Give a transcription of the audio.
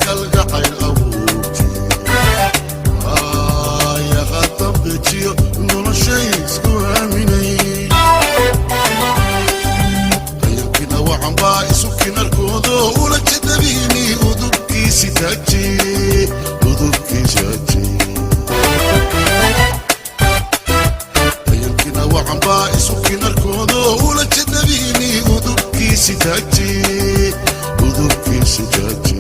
kalgacayl abuurti ayaga dambejiyo noloshay isku aaminay ayankina wacanbaa isukina arkoodo ula jadabiini udubkiisi taaji ayankina wacanbaa isukina arkoodo ula jadabiini udubkiisi taaji udubkiisi taaji